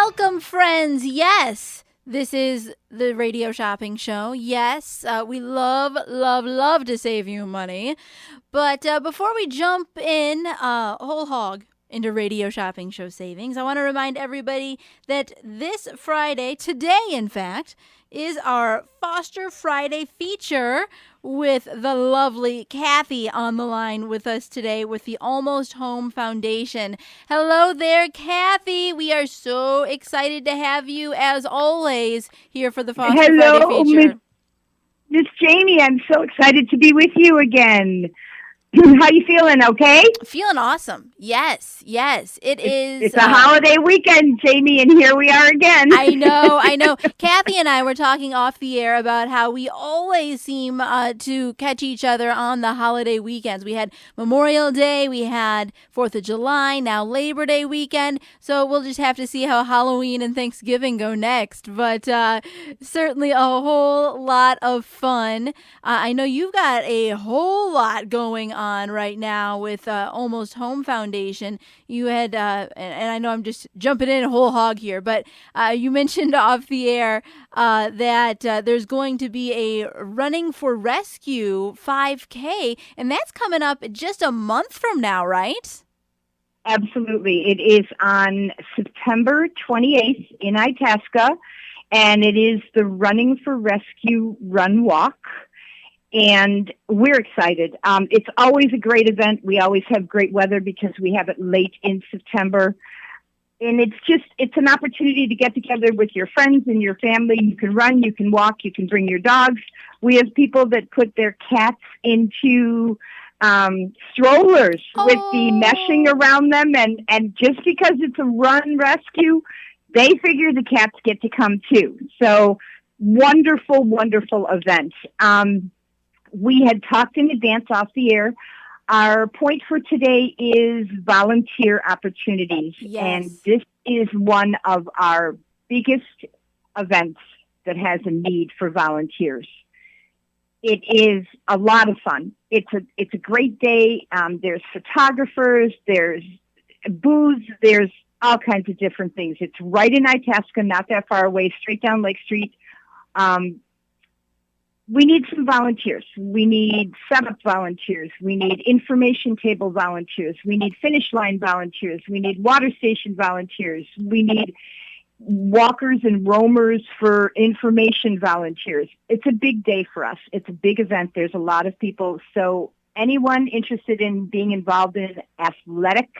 Welcome, friends. Yes, this is the Radio Shopping Show. Yes, we love to save you money. But before we jump in whole hog into Radio Shopping Show savings, I want to remind everybody that this Friday, today in fact, is our Foster Friday feature with the lovely Kathy on the line with us today with the Almost Home Foundation. Hello there, Kathy. We are so excited to have you, as always, here for the Foster Friday feature. Miss Jamie, I'm so excited to be with you again. How you feeling, okay? Feeling awesome. Yes. It is. It's a holiday weekend, Jamie, and here we are again. I know. Kathy and I were talking off the air about how we always seem to catch each other on the holiday weekends. We had Memorial Day, we had 4th of July, now Labor Day weekend. So we'll just have to see how Halloween and Thanksgiving go next. But certainly a whole lot of fun. I know you've got a whole lot going on right now with Almost Home Foundation. You had, and I know I'm just jumping in whole hog here, but you mentioned off the air that there's going to be a Running for Rescue 5K, and that's coming up just a month from now, right? Absolutely. It is on September 28th in Itasca, and it is the Running for Rescue Run Walk. And we're excited. It's always a great event. We always have great weather because we have it late in September. And it's an opportunity to get together with your friends and your family. You can run, you can walk, you can bring your dogs. We have people that put their cats into strollers with the meshing around them. And just because it's a run rescue, they figure the cats get to come too. So wonderful event. We had talked in advance off the air. Our point for today is volunteer opportunities. Yes. And this is one of our biggest events that has a need for volunteers. It is a lot of fun. It's a great day. There's photographers, there's booths, there's all kinds of different things. It's right in Itasca, not that far away, straight down Lake Street. We need some volunteers. We need setup volunteers. We need information table volunteers. We need finish line volunteers. We need water station volunteers. We need walkers and roamers for information volunteers. It's a big day for us. It's a big event. There's a lot of people. So anyone interested in being involved in athletic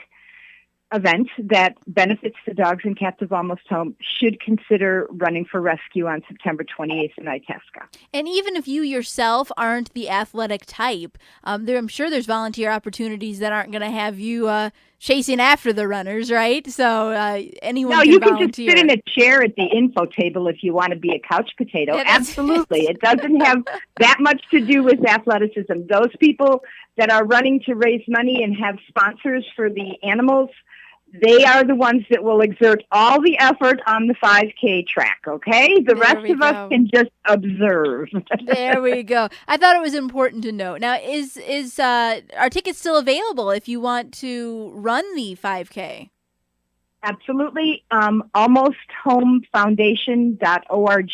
event that benefits the dogs and cats of Almost Home should consider Running for Rescue on September 28th in Itasca. And even if you yourself aren't the athletic type, I'm sure there's volunteer opportunities that aren't going to have you chasing after the runners, right? So anyone can volunteer. No, you can just sit in a chair at the info table if you want to be a couch potato. Yeah, absolutely. It doesn't have that much to do with athleticism. Those people that are running to raise money and have sponsors for the animals, they are the ones that will exert all the effort on the 5K track, okay? The rest of us can just observe. There we go. I thought it was important to know. Now, is are tickets still available if you want to run the 5K? Absolutely. AlmostHomeFoundation.org.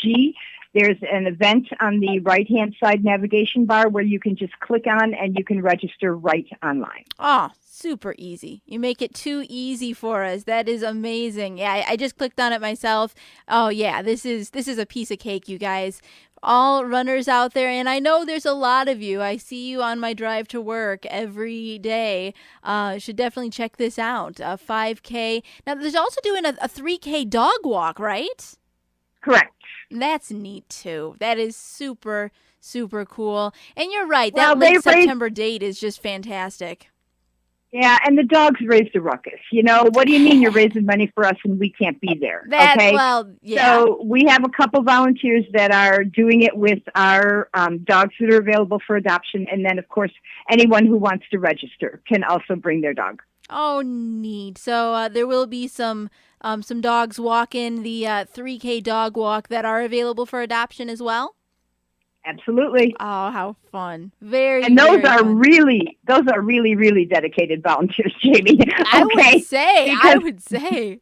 There's an event on the right-hand side navigation bar where you can just click on and you can register right online. Oh, super easy. You make it too easy for us. That is amazing. Yeah, I just clicked on it myself. Oh, yeah, this is a piece of cake, you guys. All runners out there, and I know there's a lot of you. I see you on my drive to work every day. Should definitely check this out. 5K. Now, there's also doing a 3K dog walk, right? Correct. That's neat, too. That is super, super cool. And you're right. Well, that late September date is just fantastic. Yeah, and the dogs raised a ruckus. You know, what do you mean you're raising money for us and we can't be there? Okay? Well, yeah. So we have a couple volunteers that are doing it with our dogs that are available for adoption. And then, of course, anyone who wants to register can also bring their dog. Oh, neat. So there will be some dogs walking the 3K dog walk that are available for adoption as well? Absolutely. Oh, how fun. Very, and those very are fun. really dedicated volunteers, Jamie. I would say.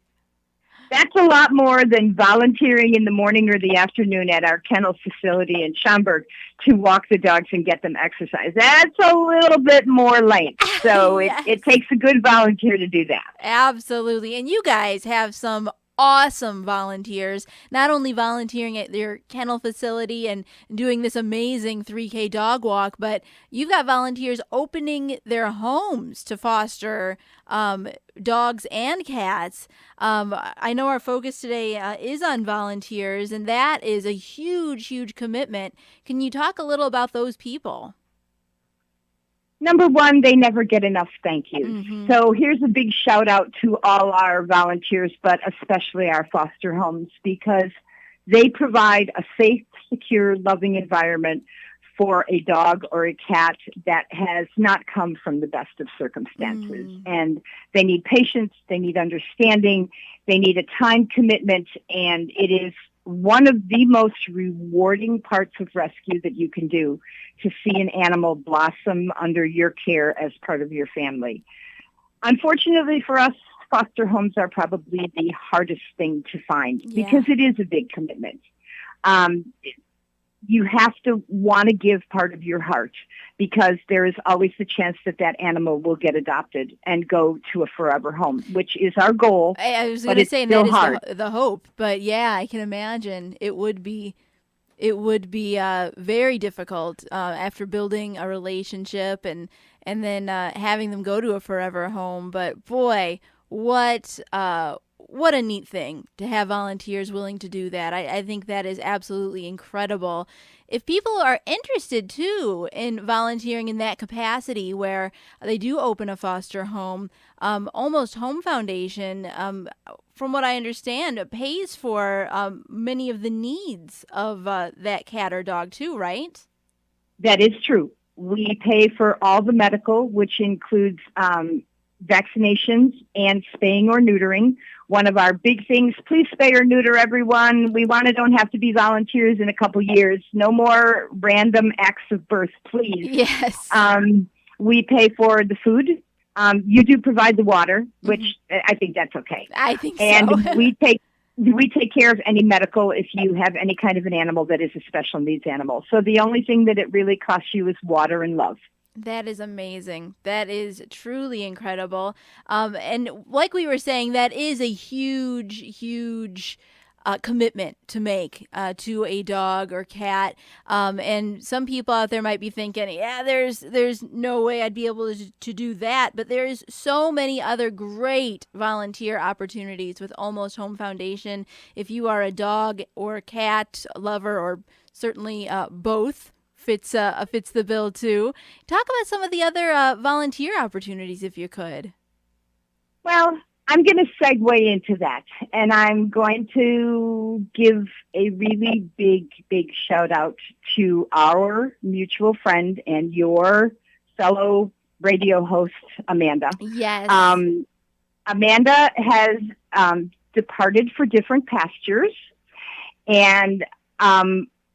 That's a lot more than volunteering in the morning or the afternoon at our kennel facility in Schaumburg to walk the dogs and get them exercise. That's a little bit more length. So Yes. it takes a good volunteer to do that. Absolutely. And you guys have some awesome volunteers, not only volunteering at your kennel facility and doing this amazing 3K dog walk, but you've got volunteers opening their homes to foster dogs and cats. I know our focus today is on volunteers, and that is a huge, huge commitment. Can you talk a little about those people? Number one, they never get enough thank yous. Mm-hmm. So here's a big shout out to all our volunteers, but especially our foster homes, because they provide a safe, secure, loving environment for a dog or a cat that has not come from the best of circumstances. And they need patience, they need understanding, they need a time commitment, and it is one of the most rewarding parts of rescue that you can do, to see an animal blossom under your care as part of your family. Unfortunately for us, foster homes are probably the hardest thing to find because it is a big commitment. You have to want to give part of your heart, because there is always the chance that that animal will get adopted and go to a forever home, which is our goal. I was going to say, and that is the hope. But yeah, I can imagine it would be very difficult after building a relationship and then having them go to a forever home. But boy, what a neat thing to have volunteers willing to do that. I think that is absolutely incredible. If people are interested too in volunteering in that capacity, where they do open a foster home, Almost Home Foundation, from what I understand, pays for many of the needs of that cat or dog too, right? That is true. We pay for all the medical, which includes vaccinations and spaying or neutering. One of our big things, please spay or neuter everyone. We don't have to be volunteers in a couple years. No more random acts of birth, please. Yes. We pay for the food. You do provide the water, which I think that's okay. I think so. And we take care of any medical if you have any kind of an animal that is a special needs animal. So the only thing that it really costs you is water and love. That is amazing. That is truly incredible. And like we were saying, that is a huge, huge commitment to make to a dog or cat. And some people out there might be thinking, yeah, there's no way I'd be able to do that. But there's so many other great volunteer opportunities with Almost Home Foundation. If you are a dog or cat lover, or certainly both, fits the bill too. Talk about some of the other volunteer opportunities, if you could. Well, I'm going to segue into that, and I'm going to give a really big shout out to our mutual friend and your fellow radio host, Amanda. Yes. Amanda has departed for different pastures, and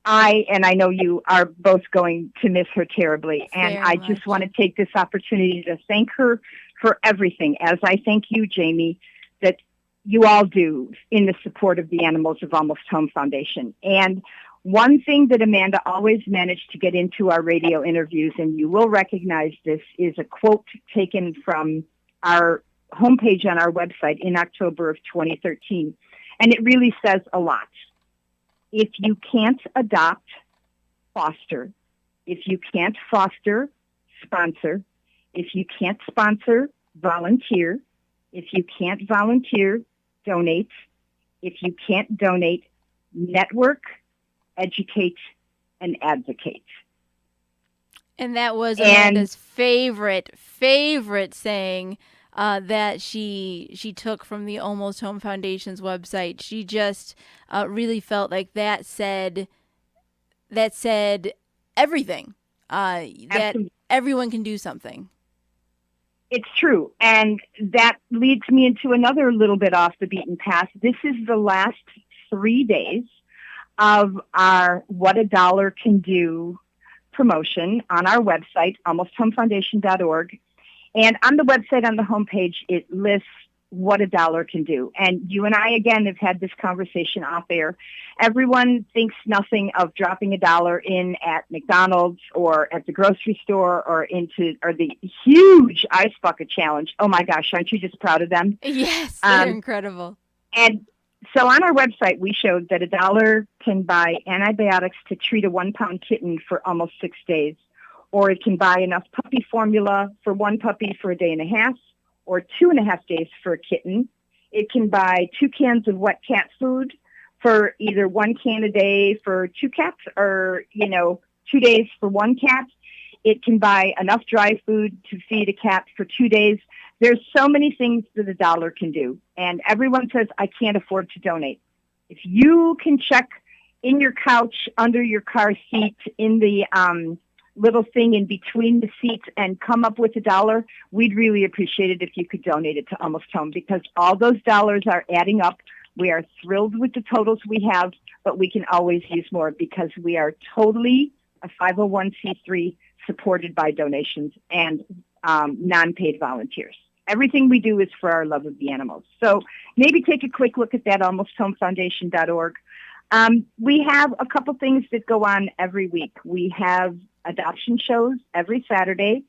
I know you are both going to miss her terribly, and I just want to take this opportunity to thank her for everything, as I thank you, Jamie, that you all do in the support of the animals of Almost Home Foundation. And one thing that Amanda always managed to get into our radio interviews, and you will recognize this, is a quote taken from our homepage on our website in October of 2013. And it really says a lot. If you can't adopt, foster. If you can't foster, sponsor. If you can't sponsor, volunteer. If you can't volunteer, donate. If you can't donate, network, educate, and advocate. And that was Amanda's favorite saying that she took from the Almost Home Foundation's website. She just really felt like that said everything. That everyone can do something. It's true. And that leads me into another little bit off the beaten path. This is the last 3 days of our What a Dollar Can Do promotion on our website, almosthomefoundation.org. And on the website, on the homepage, it lists what a dollar can do. And you and I, again, have had this conversation off air. Everyone thinks nothing of dropping a dollar in at McDonald's or at the grocery store or the huge Ice Bucket Challenge. Oh my gosh, aren't you just proud of them? Yes, they're incredible. And so on our website, we showed that a dollar can buy antibiotics to treat a 1-pound kitten for almost 6 days. Or it can buy enough puppy formula for one puppy for a day and a half, or 2.5 days for a kitten. It can buy 2 cans of wet cat food for either 1 can a day for 2 cats or, 2 days for 1 cat. It can buy enough dry food to feed a cat for 2 days. There's so many things that a dollar can do. And everyone says, I can't afford to donate. If you can check in your couch, under your car seat, in the little thing in between the seats and come up with a dollar, we'd really appreciate it if you could donate it to Almost Home, because all those dollars are adding up. We are thrilled with the totals we have, but we can always use more because we are totally a 501c3 supported by donations and non-paid volunteers. Everything we do is for our love of the animals. So maybe take a quick look at that, almosthomefoundation.org. We have a couple things that go on every week. We have adoption shows every Saturday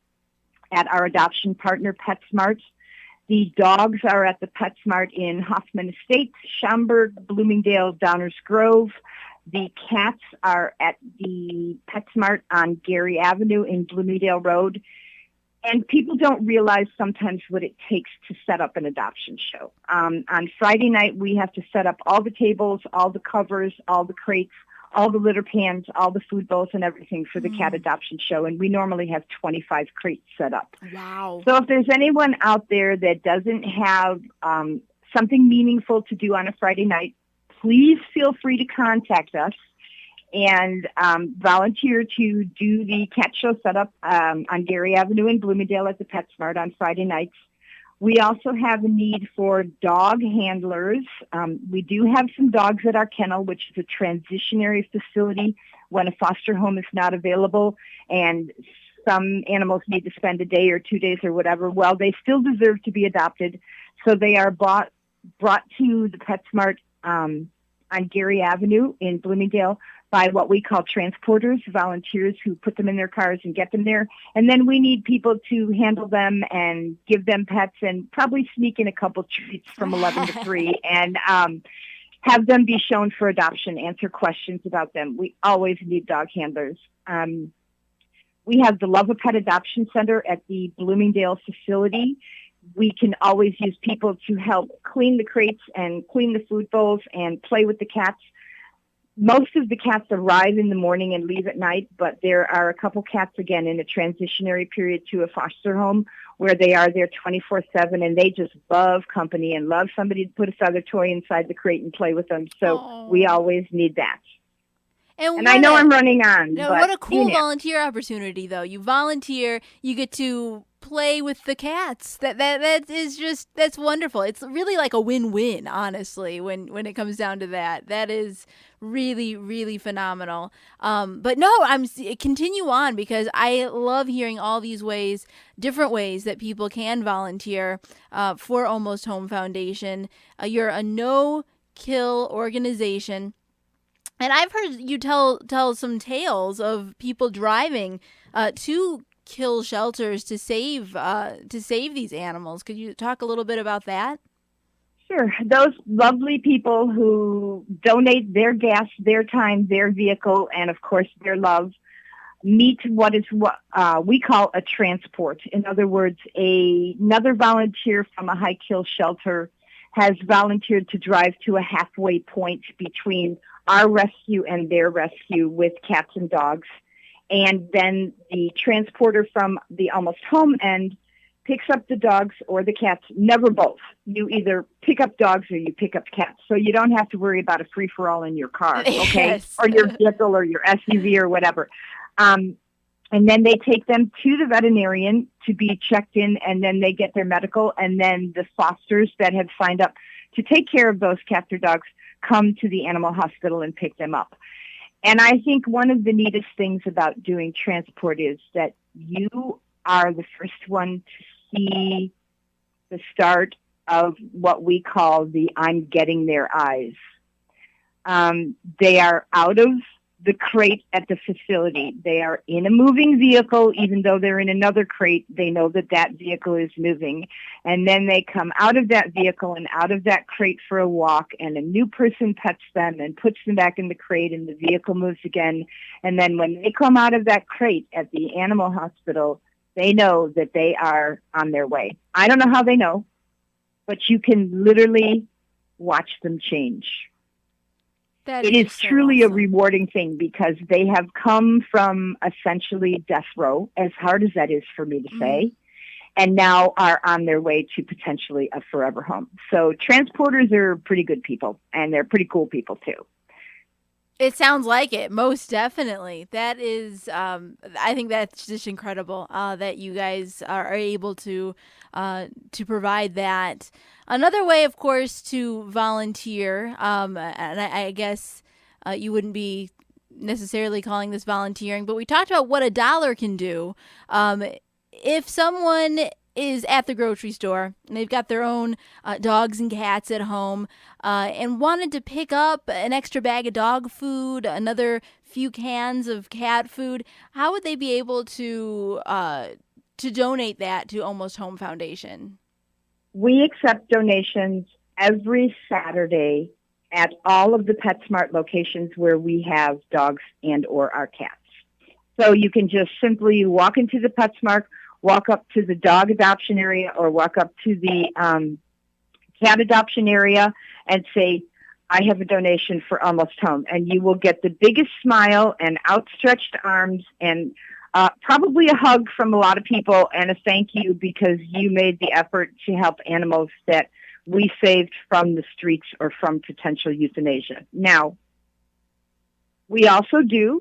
at our adoption partner, PetSmart. The dogs are at the PetSmart in Hoffman Estates, Schaumburg, Bloomingdale, Downers Grove. The cats are at the PetSmart on Gary Avenue in Bloomingdale Road. And people don't realize sometimes what it takes to set up an adoption show. On Friday night, we have to set up all the tables, all the covers, all the crates, all the litter pans, all the food bowls and everything for the cat adoption show. And we normally have 25 crates set up. Wow. So if there's anyone out there that doesn't have something meaningful to do on a Friday night, please feel free to contact us and volunteer to do the cat show setup on Gary Avenue in Bloomingdale at the PetSmart on Friday nights. We also have a need for dog handlers. We do have some dogs at our kennel, which is a transitionary facility when a foster home is not available and some animals need to spend a day or 2 days or whatever. Well, they still deserve to be adopted, so they are brought to the PetSmart on Gary Avenue in Bloomingdale by what we call transporters, volunteers who put them in their cars and get them there. And then we need people to handle them and give them pets and probably sneak in a couple treats from 11 to 3 and have them be shown for adoption, answer questions about them. We always need dog handlers. We have the Love a Pet Adoption Center at the Bloomingdale facility. We can always use people to help clean the crates and clean the food bowls and play with the cats. Most of the cats arrive in the morning and leave at night, but there are a couple cats, again, in a transitionary period to a foster home where they are there 24/7, and they just love company and love somebody to put another toy inside the crate and play with them. So we always need that. And I know I'm running on. No, but, what a cool volunteer opportunity, though. You volunteer, you get to play with the cats. That is just, that's wonderful. It's really like a win-win, honestly, when it comes down to that. That is really, really phenomenal. But no, continue on, because I love hearing all these ways, different ways that people can volunteer for Almost Home Foundation. You're a no-kill organization. And I've heard you tell some tales of people driving to kill shelters to save these animals. Could you talk a little bit about that? Sure. Those lovely people who donate their gas, their time, their vehicle, and of course their love meet what we call a transport. In other words, another volunteer from a high kill shelter has volunteered to drive to a halfway point between our rescue and their rescue with cats and dogs. And then the transporter from the Almost Home end picks up the dogs or the cats, never both. You either pick up dogs or you pick up cats. So you don't have to worry about a free-for-all in your car, okay? Yes. Or your vehicle or your SUV or whatever. And then they take them to the veterinarian to be checked in, and then they get their medical, and then the fosters that have signed up to take care of those cats or dogs come to the animal hospital and pick them up. And I think one of the neatest things about doing transport is that you are the first one to see the start of what we call the I'm getting their eyes. They are out of the crate at the facility. They are in a moving vehicle, even though they're in another crate. They know that that vehicle is moving. And then they come out of that vehicle and out of that crate for a walk, and a new person pets them and puts them back in the crate, and the vehicle moves again. And then when they come out of that crate at the animal hospital, they know that they are on their way. I don't know how they know, but you can literally watch them change. It is so truly awesome. a rewarding thing, because they have come from essentially death row, as hard as that is for me to say, and now are on their way to potentially a forever home. So transporters are pretty good people, and they're pretty cool people too. It sounds like it, most definitely. That is, I think that's just incredible that you guys are able to provide that. Another way, of course, to volunteer, and I guess you wouldn't be necessarily calling this volunteering, but we talked about what $1 can do. If someone is at the grocery store and they've got their own dogs and cats at home and wanted to pick up an extra bag of dog food, another few cans of cat food, how would they be able to donate that to Almost Home Foundation? We accept donations every Saturday at all of the PetSmart locations where we have dogs and or our cats. So you can just simply walk into the PetSmart, walk up to the dog adoption area, or walk up to the cat adoption area and say, I have a donation for Almost Home. And you will get the biggest smile and outstretched arms and probably a hug from a lot of people, and a thank you, because you made the effort to help animals that we saved from the streets or from potential euthanasia. Now, we also do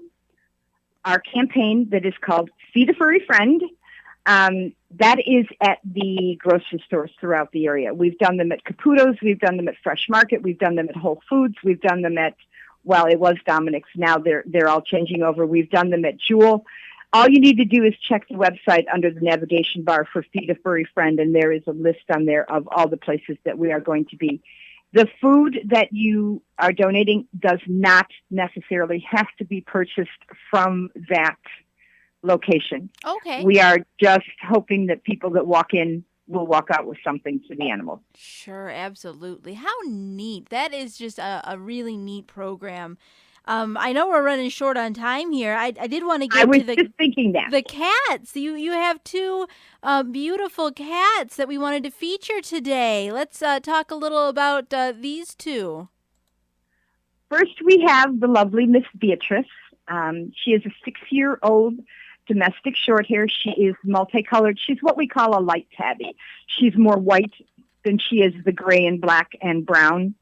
our campaign that is called Feed a Furry Friend. That is at the grocery stores throughout the area. We've done them at Caputo's, we've done them at Fresh Market, we've done them at Whole Foods, we've done them at, well, it was Dominic's, now they're all changing over. We've done them at Jewel. All you need to do is check the website under the navigation bar for Feed a Furry Friend, and there is a list on there of all the places that we are going to be. The food that you are donating does not necessarily have to be purchased from that location. Okay. We are just hoping that people that walk in will walk out with something for the animals. Sure, absolutely. How neat. That is just a really neat program. I know we're running short on time here. I did want to get to just thinking that. the cats. You have two beautiful cats that we wanted to feature today. Let's talk a little about these two. First, we have the lovely Miss Beatrice. She is a 6-year-old domestic shorthair. She is multicolored. She's what we call a light tabby. She's more white than she is the gray and black and brown.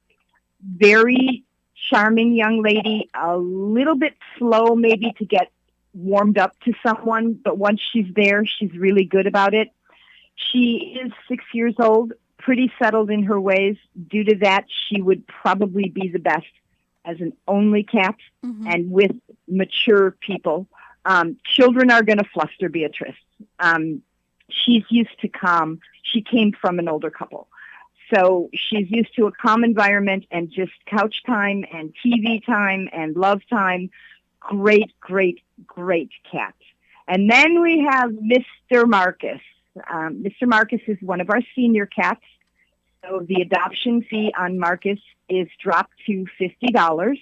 Very charming young lady, a little bit slow maybe to get warmed up to someone, but once she's there, she's really good about it. She is 6 years old, pretty settled in her ways. Due to that, she would probably be the best as an only cat and with mature people. Children are going to fluster Beatrice. She's used to calm. She came from an older couple. So she's used to a calm environment and just couch time and TV time and love time. Great, great, great cat. And then we have Mr. Marcus. Mr. Marcus is one of our senior cats. So the adoption fee on Marcus is dropped to $50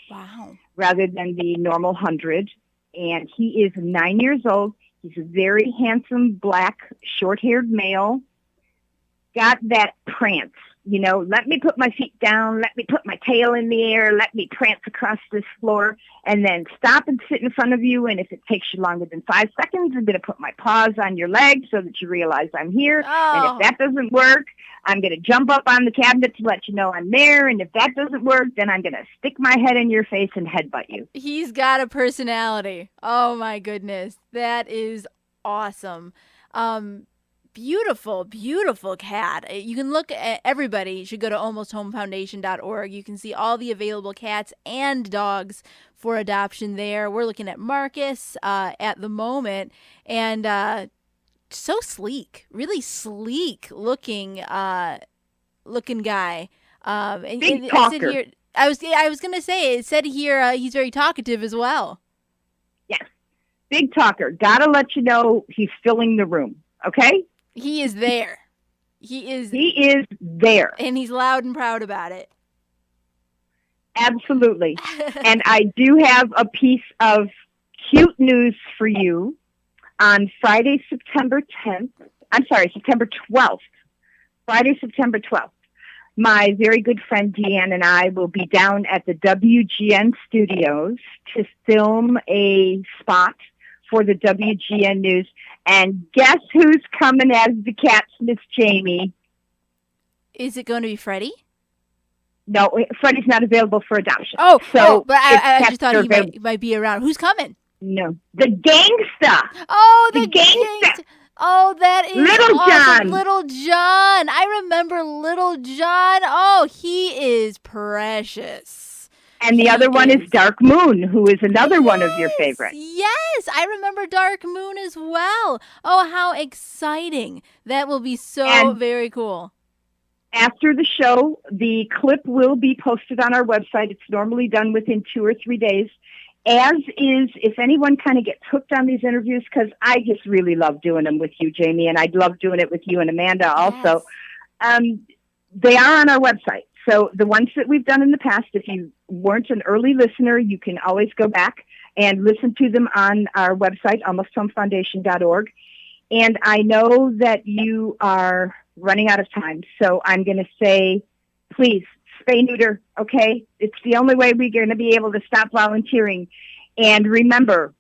rather than the normal $100. And he is 9 years old. He's a very handsome, black, short-haired male. Got that prance. You know, let me put my feet down, let me put my tail in the air, let me prance across this floor, and then stop and sit in front of you. And if it takes you longer than 5 seconds, I'm going to put my paws on your leg so that you realize I'm here. And if that doesn't work, I'm going to jump up on the cabinet to let you know I'm there. And if that doesn't work, then I'm going to stick my head in your face and headbutt you. He's got a personality. Oh, my goodness. That is awesome. Beautiful, beautiful cat. You can look at everybody should go to almosthomefoundation.org. You can see all the available cats and dogs for adoption there. We're looking at Marcus at the moment, and so sleek, really sleek looking looking guy. Big I talker. said here, I was gonna say it said here he's very talkative as well. Yes. Big talker. Gotta let you know he's filling the room. Okay? He is there. He is there. and he's loud and proud about it. Absolutely. And I do have a piece of cute news for you on Friday, September 12th. Friday, September 12th. My very good friend Deanne and I will be down at the WGN studios to film a spot for the WGN News. And guess who's coming as the cats, Miss Jamie? Is it going to be Freddie? No, Freddie's not available for adoption. But I just thought he he might be around. Who's coming? No, the gangsta. Oh, the gangsta. Oh, that is Little awesome. John. Little John. I remember Little John. Oh, he is precious. And the other one is Dark Moon, who is another one of your favorites. Yes, I remember Dark Moon as well. Oh, how exciting. That will be so very cool. After the show, the clip will be posted on our website. It's normally done within 2 or 3 days. As is, if anyone kind of gets hooked on these interviews, because I just really love doing them with you, Jamie, and I'd love doing it with you and Amanda also. Yes. They are on our website. So the ones that we've done in the past, if you weren't an early listener, you can always go back and listen to them on our website, almosthomefoundation.org. And I know that you are running out of time, so I'm going to say, please, spay neuter, okay? It's the only way we're going to be able to stop volunteering. And remember,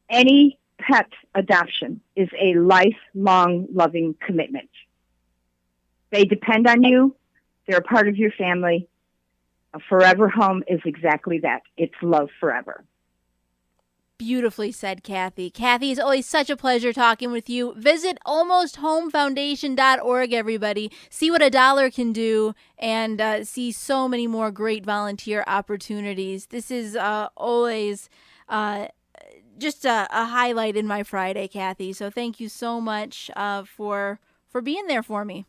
any pet adoption is a lifelong loving commitment. They depend on you. They're a part of your family. A forever home is exactly that. It's love forever. Beautifully said, Kathy. Kathy, it's always such a pleasure talking with you. Visit almosthomefoundation.org, everybody. See what $1 can do and see so many more great volunteer opportunities. This is always just a highlight in my Friday, Kathy. So thank you so much for being there for me.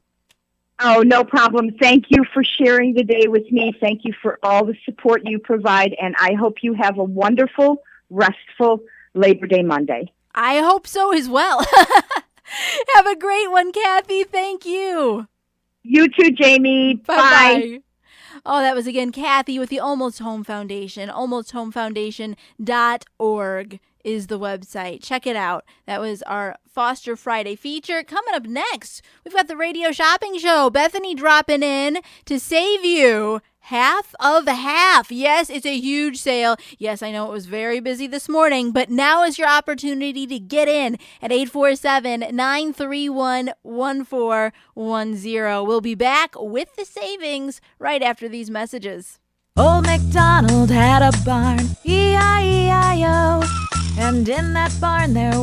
Oh, no problem. Thank you for sharing the day with me. Thank you for all the support you provide, and I hope you have a wonderful, restful Labor Day Monday. I hope so as well. Have a great one, Kathy. Thank you. You too, Jamie. Bye. Oh, that was again Kathy with the Almost Home Foundation. almosthomefoundation.org is the website. Check it out. That was our Foster Friday feature. Coming up next, we've got the radio shopping show. Bethany dropping in to save you half of half. Yes, it's a huge sale. Yes, I know it was very busy this morning, but now is your opportunity to get in at 847-931-1410. We'll be back with the savings right after these messages. Old MacDonald had a barn, E-I-E-I-O, and in that barn there